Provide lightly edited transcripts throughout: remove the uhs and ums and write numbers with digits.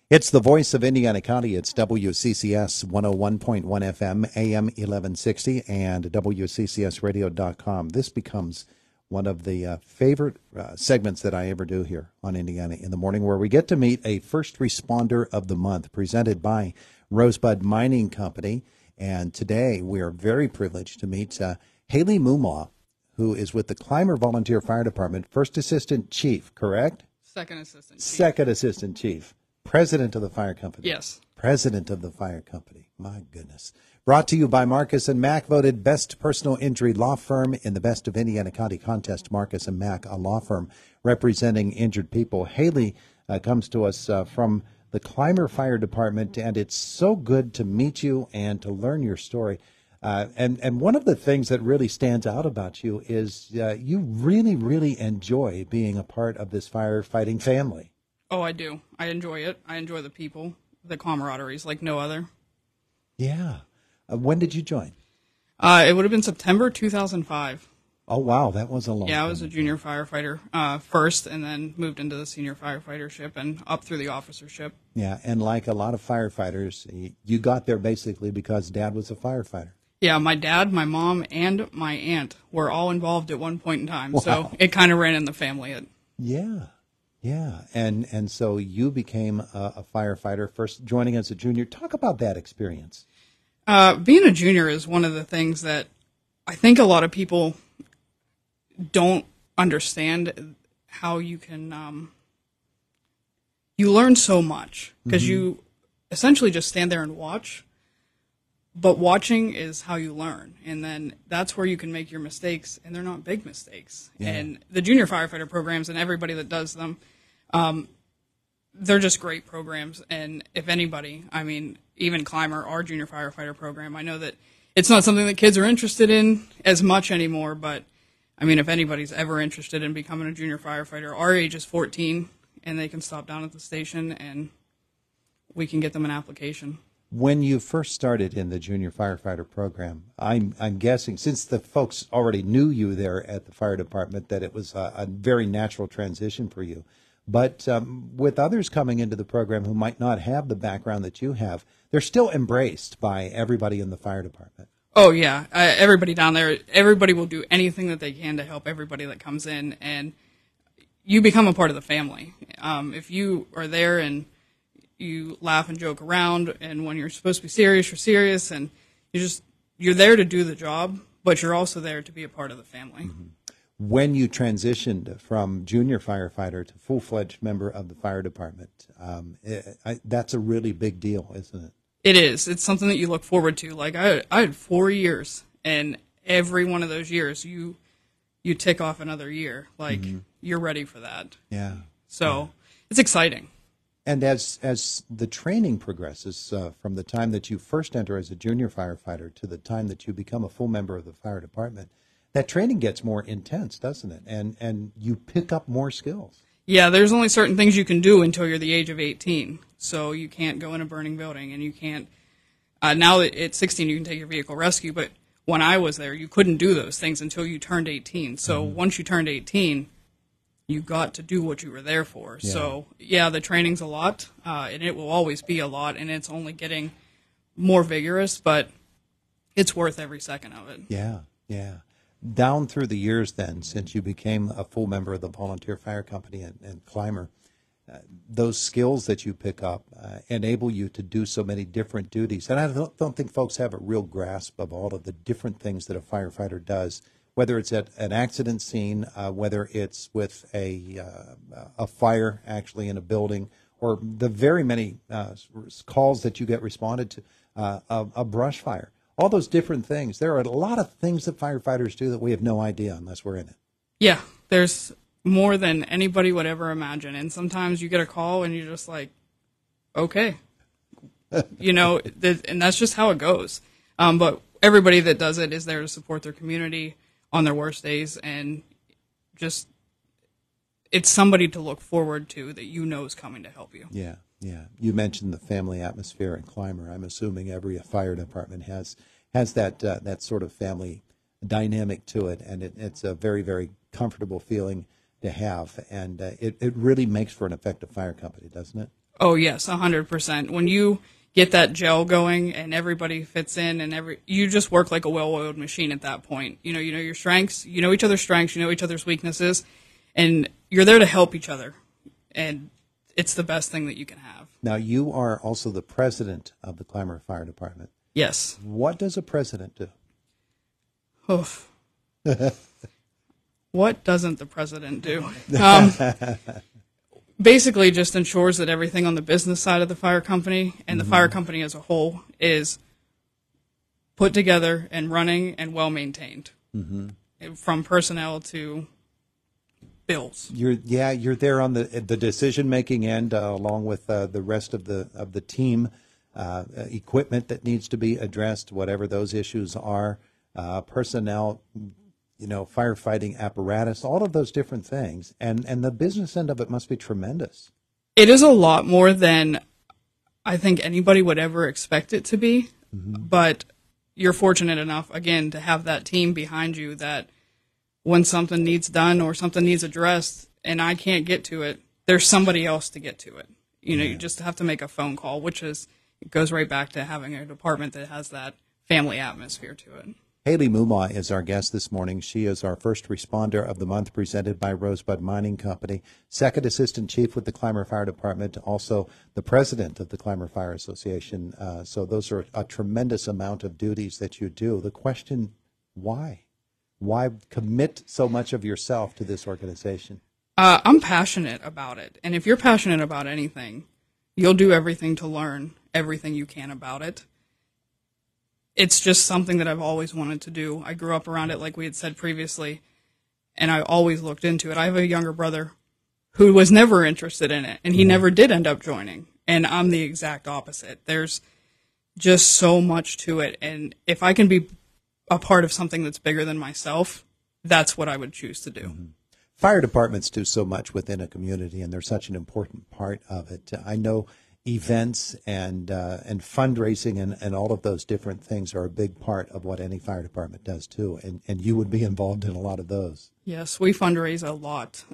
It's the voice of Indiana County. It's WCCS 101.1 FM, AM 1160, and WCCSradio.com. This becomes one of the favorite segments that I ever do here on Indiana in the Morning, where we get to meet a first responder of the month presented by Rosebud Mining Company. And today we are very privileged to meet Haley Mumau, who is with the Clymer Volunteer Fire Department, First Assistant Chief, correct? Second Assistant Chief. Second Assistant Chief. President of the fire company. Yes. President of the fire company. My goodness. Brought to you by Marcus and Mack, voted best personal injury law firm in the Best of Indiana County contest. Marcus and Mack, a law firm representing injured people. Haley comes to us from the Clymer Fire Department, and it's so good to meet you and to learn your story. And one of the things that really stands out about you is you really, really enjoy being a part of this firefighting family. Oh, I do. I enjoy it. I enjoy the people. The camaraderie is like no other. Yeah. When did you join? It would have been September 2005. Oh, wow. That was a long time. Yeah, I was a junior firefighter first, and then moved into the senior firefightership and up through the officership. Yeah, and like a lot of firefighters, you got there basically because Dad was a firefighter. Yeah, my dad, my mom, and my aunt were all involved at one point in time, Wow. so it kind of ran in the family. Yeah. Yeah, and so you became a firefighter, first joining as a junior. Talk about that experience. Being a junior is one of the things that I think a lot of people don't understand how you can, you learn so much because you essentially just stand there and watch, but watching is how you learn. And then that's where you can make your mistakes, and they're not big mistakes. Yeah. And the junior firefighter programs and everybody that does them, they're just great programs. And if anybody, I mean, even Clymer, our junior firefighter program, I know that it's not something that kids are interested in as much anymore, but I mean, if anybody's ever interested in becoming a junior firefighter, our age is 14, and they can stop down at the station and we can get them an application. When you first started in the junior firefighter program, I'm guessing, since the folks already knew you there at the fire department, that it was a very natural transition for you. But with others coming into the program who might not have the background that you have, they're still embraced by everybody in the fire department. Oh, yeah. Everybody down there, everybody will do anything that they can to help everybody that comes in, and you become a part of the family. If you are there and you laugh and joke around, and when you're supposed to be serious, you're serious, and you're there to do the job, but you're also there to be a part of the family. Mm-hmm. When you transitioned from junior firefighter to full-fledged member of the fire department, that's a really big deal, isn't it? It is. It's something that you look forward to. Like, I had 4 years, and every one of those years, you tick off another year. Like, you're ready for that. Yeah. So it's exciting. And as the training progresses, from the time that you first enter as a junior firefighter to the time that you become a full member of the fire department, that training gets more intense, doesn't it? And you pick up more skills. Yeah, there's only certain things you can do until you're the age of 18. So you can't go in a burning building, and you can't, now that at 16 you can take your vehicle rescue, but when I was there, you couldn't do those things until you turned 18. So once you turned 18, you got to do what you were there for. Yeah. So, yeah, the training's a lot, and it will always be a lot, and it's only getting more vigorous, but it's worth every second of it. Yeah, yeah. Down through the years then, since you became a full member of the Volunteer Fire Company and Clymer, those skills that you pick up enable you to do so many different duties. And I don't think folks have a real grasp of all of the different things that a firefighter does, whether it's at an accident scene, whether it's with a fire actually in a building, or the very many calls that you get responded to, a brush fire. All those different things. There are a lot of things that firefighters do that we have no idea unless we're in it. Yeah, there's more than anybody would ever imagine. And sometimes you get a call and you're just like, okay. And that's just how it goes. But everybody that does it is there to support their community on their worst days, and just it's somebody to look forward to that you know is coming to help you. Yeah. Yeah, you mentioned the family atmosphere in Clymer. I'm assuming every fire department has that sort of family dynamic to it, and it's a very, very comfortable feeling to have, and it really makes for an effective fire company, doesn't it? Oh yes, 100%. When you get that gel going and everybody fits in and you just work like a well-oiled machine at that point. You know your strengths, you know each other's strengths, you know each other's weaknesses, and you're there to help each other. And it's the best thing that you can have. Now, you are also the president of the Clymer Fire Department. Yes. What does a president do? Oof. What doesn't the president do? Basically just ensures that everything on the business side of the fire company and the fire company as a whole is put together and running and well maintained, from personnel to bills. You're there on the decision making end, along with the rest of the team, equipment that needs to be addressed, whatever those issues are, personnel, firefighting apparatus, all of those different things. And the business end of it must be tremendous. It is a lot more than I think anybody would ever expect it to be. But you're fortunate enough, again, to have that team behind you that when something needs done or something needs addressed and I can't get to it, there's somebody else to get to it. You just have to make a phone call, it goes right back to having a department that has that family atmosphere to it. Haley Mumau is our guest this morning. She is our first responder of the month, presented by Rosebud Mining Company, second assistant chief with the Clymer Fire Department, also the president of the Clymer Fire Association. So those are a tremendous amount of duties that you do. The question, why? Why commit so much of yourself to this organization? I'm passionate about it. And if you're passionate about anything, you'll do everything to learn everything you can about it. It's just something that I've always wanted to do. I grew up around it, like we had said previously, and I always looked into it. I have a younger brother who was never interested in it, and he never did end up joining. And I'm the exact opposite. There's just so much to it. And if I can be a part of something that's bigger than myself, that's what I would choose to do. Fire departments do so much within a community, and they're such an important part of it. I know events and fundraising and all of those different things are a big part of what any fire department does too, and you would be involved in a lot of those. Yes, we fundraise a lot,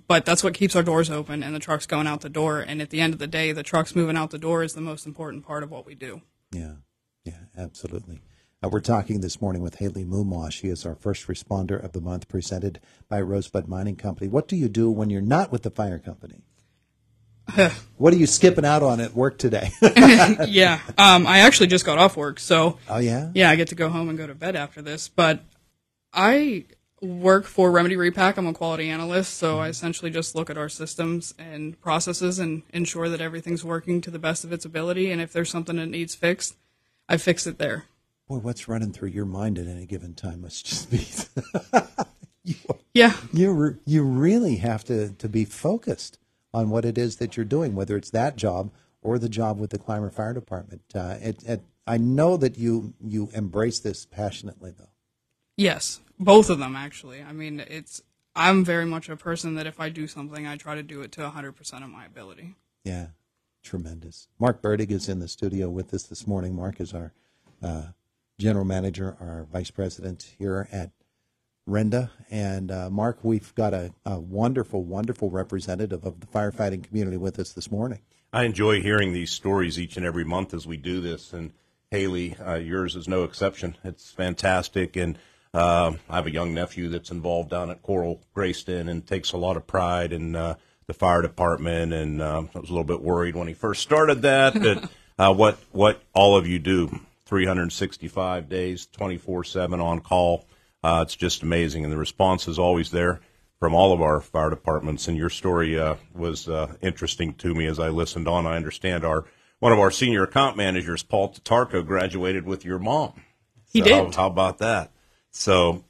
but that's what keeps our doors open and the trucks going out the door. And at the end of the day, the trucks moving out the door is the most important part of what we do. Yeah, absolutely. We're talking this morning with Haley Mumau. She is our first responder of the month, presented by Rosebud Mining Company. What do you do when you're not with the fire company? What are you skipping out on at work today? I actually just got off work, so oh yeah, I get to go home and go to bed after this. But I work for Remedy Repack. I'm a quality analyst, so I essentially just look at our systems and processes and ensure that everything's working to the best of its ability. And if there's something that needs fixed, I fix it there. Boy, what's running through your mind at any given time must just be you really have to be focused on what it is that you're doing, whether it's that job or the job with the Clymer Fire Department. I know that you embrace this passionately, though. Yes, both of them, actually. I mean, I'm very much a person that if I do something, I try to do it to 100% of my ability. Yeah, tremendous. Mark Burdig is in the studio with us this morning. Mark is our general manager, our vice president here at Renda. And Mark, we've got a wonderful, wonderful representative of the firefighting community with us this morning. I enjoy hearing these stories each and every month as we do this. And Haley, yours is no exception. It's fantastic. And I have a young nephew that's involved down at Coral Grayston and takes a lot of pride in the fire department. And I was a little bit worried when he first started that, but what all of you do, 365 days, 24/7 on call. It's just amazing, and the response is always there from all of our fire departments. And your story was interesting to me as I listened on. I understand one of our senior account managers, Paul Tatarko, graduated with your mom. He did. How about that? So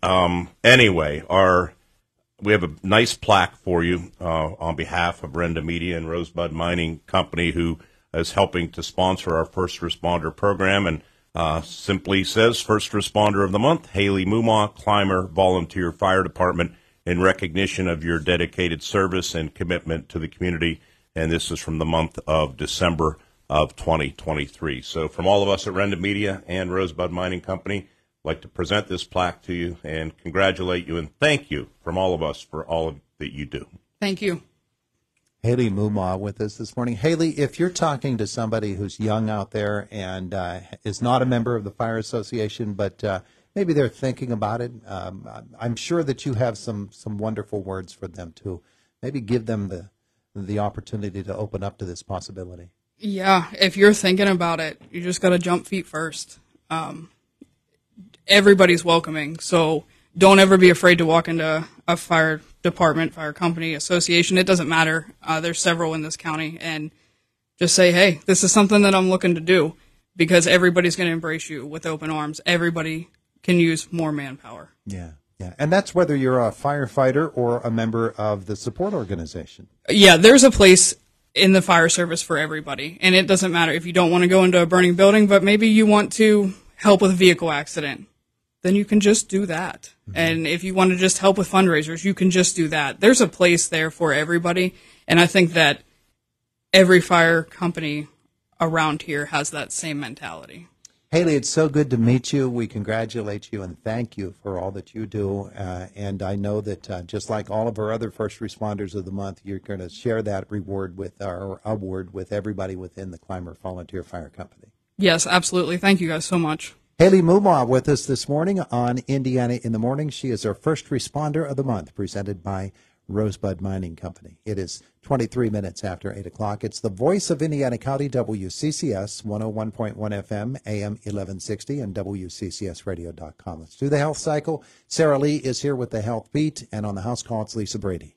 anyway, we have a nice plaque for you on behalf of Renda Media and Rosebud Mining Company, who is helping to sponsor our first responder program. And simply says, First Responder of the Month, Haley Mumau, Clymer Volunteer Fire Department, in recognition of your dedicated service and commitment to the community. And this is from the month of December of 2023. So from all of us at Renda Media and Rosebud Mining Company, I'd like to present this plaque to you and congratulate you and thank you from all of us for all of that you do. Thank you. Haley Mumau with us this morning. Haley, if you're talking to somebody who's young out there and is not a member of the Fire Association, but maybe they're thinking about it, I'm sure that you have some wonderful words for them to maybe give them the opportunity to open up to this possibility. Yeah, if you're thinking about it, you just got to jump feet first. Everybody's welcoming, so don't ever be afraid to walk into a fire department, fire company, association. It doesn't matter. There's several in this county, and just say, hey, this is something that I'm looking to do, because everybody's going to embrace you with open arms. Everybody can use more manpower. Yeah, yeah. And that's whether you're a firefighter or a member of the support organization. Yeah, there's a place in the fire service for everybody, and it doesn't matter if you don't want to go into a burning building, but maybe you want to help with a vehicle accident, then you can just do that. Mm-hmm. And if you want to just help with fundraisers, you can just do that. There's a place there for everybody, and I think that every fire company around here has that same mentality. Haley, it's so good to meet you. We congratulate you and thank you for all that you do. And I know that just like all of our other first responders of the month, you're going to share that reward with our award with everybody within the Clymer Volunteer Fire Company. Yes, absolutely. Thank you guys so much. Haley Mumau with us this morning on Indiana in the Morning. She is our first responder of the month, presented by Rosebud Mining Company. It is 23 minutes after 8 o'clock. It's the voice of Indiana County, WCCS 101.1 FM, AM 1160, and WCCSradio.com. Let's do the health cycle. Sarah Lee is here with the Health Beat, and on the house call, it's Lisa Brady.